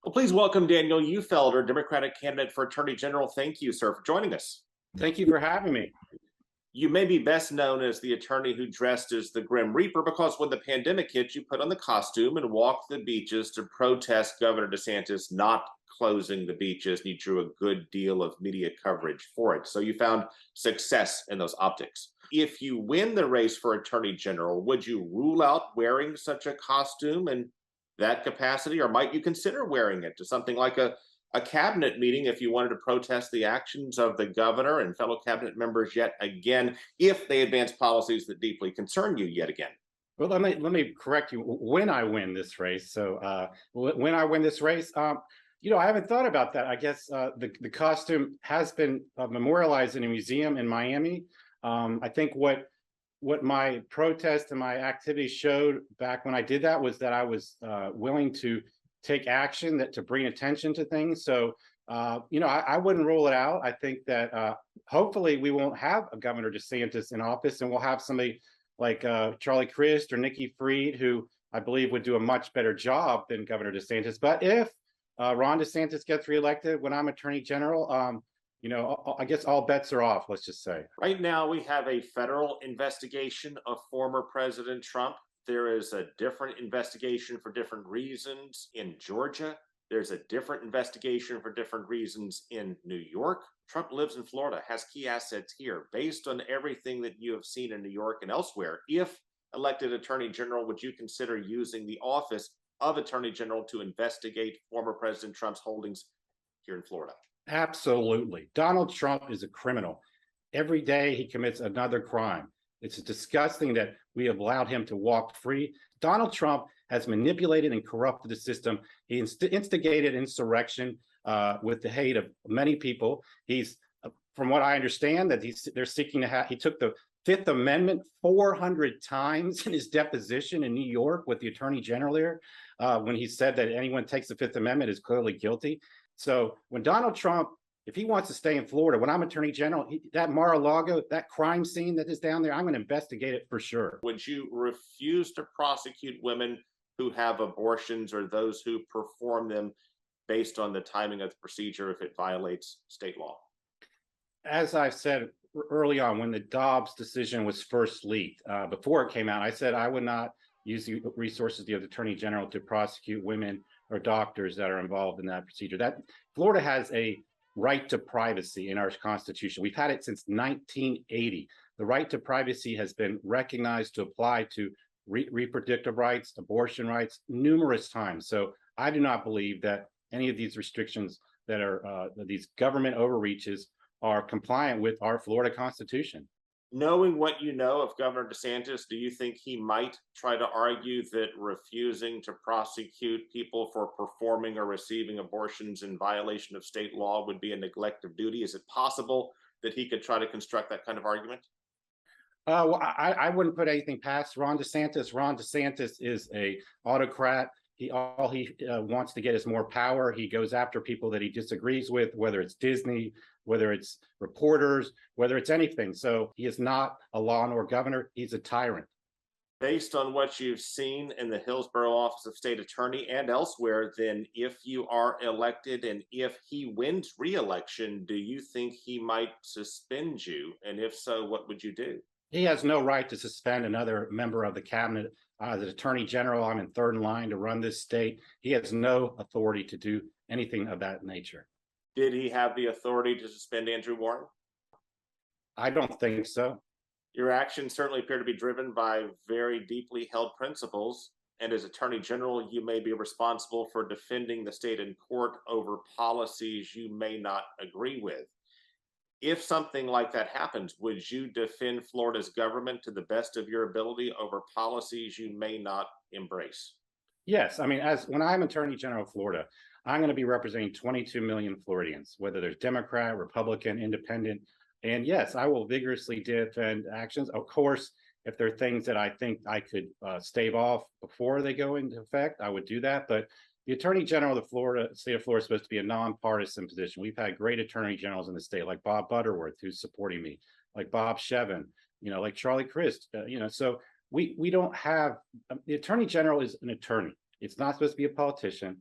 Well, please welcome Daniel Uhlfelder, Democratic candidate for Attorney General. Thank you, sir, for joining us. Thank you for having me. You may be best known as the attorney who dressed as the Grim Reaper because when the pandemic hit, you put on the costume and walked the beaches to protest Governor DeSantis not closing the beaches. And you drew a good deal of media coverage for it. So you found success in those optics. If you win the race for Attorney General, would you rule out wearing such a costume in that capacity, or might you consider wearing it to something like a cabinet meeting if you wanted to protest the actions of the governor and fellow cabinet members yet again, if they advance policies that deeply concern you yet again? Well, let me correct you. When I win this race, when I win this race, I haven't thought about that. I guess the costume has been memorialized in a museum in Miami. I think what my protest and my activities showed back when I did that was that I was willing to take action to bring attention to things. So, I wouldn't rule it out. I think that hopefully we won't have a Governor DeSantis in office, and we'll have somebody like Charlie Crist or Nikki Fried, who I believe would do a much better job than Governor DeSantis. But if Ron DeSantis gets reelected when I'm Attorney General, I guess all bets are off, let's just say. Right now, we have a federal investigation of former President Trump. There is a different investigation for different reasons in Georgia. There's a different investigation for different reasons in New York. Trump lives in Florida, has key assets here. Based on everything that you have seen in New York and elsewhere, if elected Attorney General, would you consider using the office of Attorney General to investigate former President Trump's holdings here in Florida? Absolutely. Donald Trump is a criminal. Every day he commits another crime. It's disgusting that we have allowed him to walk free. Donald Trump has manipulated and corrupted the system. He instigated insurrection with the hate of many people. He's, from what I understand, that they're seeking to have. He took the Fifth Amendment 400 times in his deposition in New York with the Attorney General there, when he said that anyone takes the Fifth Amendment is clearly guilty. So when Donald Trump, if he wants to stay in Florida, when I'm Attorney General, that Mar-a-Lago, that crime scene that is down there, I'm going to investigate it for sure. Would you refuse to prosecute women who have abortions or those who perform them based on the timing of the procedure if it violates state law? As I said early on, when the Dobbs decision was first leaked, before it came out, I said I would not use the resources of the Attorney General to prosecute women or doctors that are involved in that procedure. That Florida has a right to privacy in our Constitution. We've had it since 1980. The right to privacy has been recognized to apply to reproductive rights, abortion rights, numerous times. So I do not believe that any of these restrictions that are these government overreaches are compliant with our Florida Constitution. Knowing what you know of Governor DeSantis, do you think he might try to argue that refusing to prosecute people for performing or receiving abortions in violation of state law would be a neglect of duty? Is it possible that he could try to construct that kind of argument? Well, I wouldn't put anything past Ron DeSantis. Ron DeSantis is a autocrat. All he wants to get is more power. He goes after people that he disagrees with, whether it's Disney, whether it's reporters, whether it's anything. So he is not a law and order governor. He's a tyrant. Based on what you've seen in the Hillsborough Office of State Attorney and elsewhere, then if you are elected and if he wins re-election, do you think he might suspend you? And if so, what would you do? He has no right to suspend another member of the cabinet. The Attorney General, I'm in third in line to run this state. He has no authority to do anything of that nature. Did he have the authority to suspend Andrew Warren? I don't think so. Your actions certainly appear to be driven by very deeply held principles. And as Attorney General, you may be responsible for defending the state in court over policies you may not agree with. If something like that happens, would you defend Florida's government to the best of your ability over policies you may not embrace? Yes. I mean, when I'm Attorney General of Florida, I'm going to be representing 22 million Floridians, whether there's Democrat, Republican, Independent. And yes, I will vigorously defend actions. Of course, if there are things that I think I could stave off before they go into effect, I would do that. But the Attorney General of the state of Florida is supposed to be a nonpartisan position. We've had great attorney generals in the state, like Bob Butterworth, who's supporting me, like Bob Shevin, like Charlie Crist. So we don't have the Attorney General is an attorney. It's not supposed to be a politician.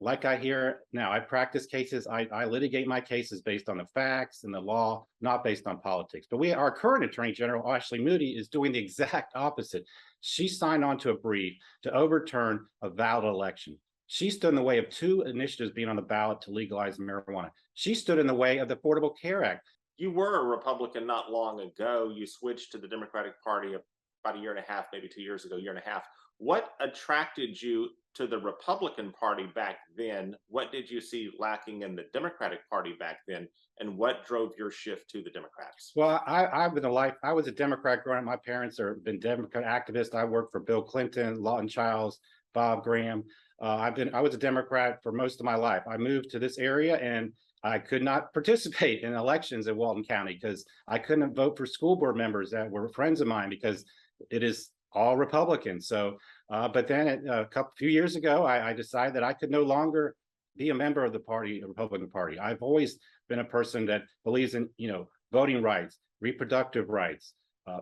like I hear now, I practice cases, I litigate my cases based on the facts and the law, not based on politics. But our current Attorney General, Ashely Moody, is doing the exact opposite. She signed on to a brief to overturn a valid election. She stood in the way of 2 initiatives being on the ballot to legalize marijuana. She stood in the way of the Affordable Care Act. You were a Republican not long ago. You switched to the Democratic Party about a year and a half, maybe 2 years ago, year and a half. What attracted you to the Republican Party back then? What did you see lacking in the Democratic Party back then? And what drove your shift to the Democrats? Well, I was a Democrat growing up. My parents have been Democrat activists. I worked for Bill Clinton, Lawton Chiles, Bob Graham. I was a Democrat for most of my life. I moved to this area and I could not participate in elections in Walton County because I couldn't vote for school board members that were friends of mine because it is all Republican. So, but then few years ago, I decided that I could no longer be a member of the Republican Party. I've always been a person that believes in, voting rights, reproductive rights,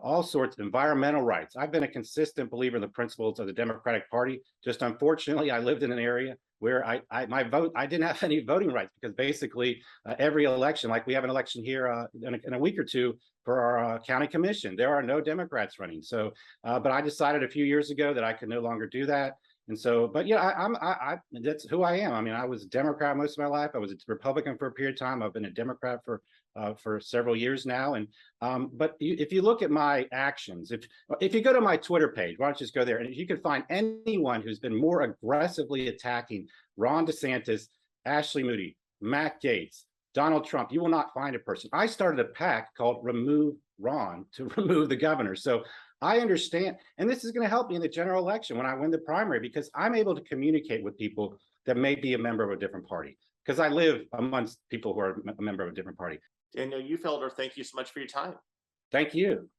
all sorts of environmental rights. I've been a consistent believer in the principles of the Democratic Party. Just unfortunately, I lived in an area where I didn't have any voting rights because basically every election, like we have an election here in a week or two for our county commission, there are no Democrats running. So, but I decided a few years ago that I could no longer do that. And so, but yeah, that's who I am. I mean, I was a Democrat most of my life. I was a Republican for a period of time. I've been a Democrat for several years now. And but if you look at my actions, if you go to my Twitter page, why don't you just go there, and if you can find anyone who's been more aggressively attacking Ron DeSantis, Ashely Moody, Matt Gaetz, Donald Trump, you will not find a person. I started a PAC called Remove Ron to remove the governor. So I understand, and this is going to help me in the general election when I win the primary, because I'm able to communicate with people that may be a member of a different party, because I live amongst people who are a member of a different party. Daniel Uhlfelder, thank you so much for your time. Thank you.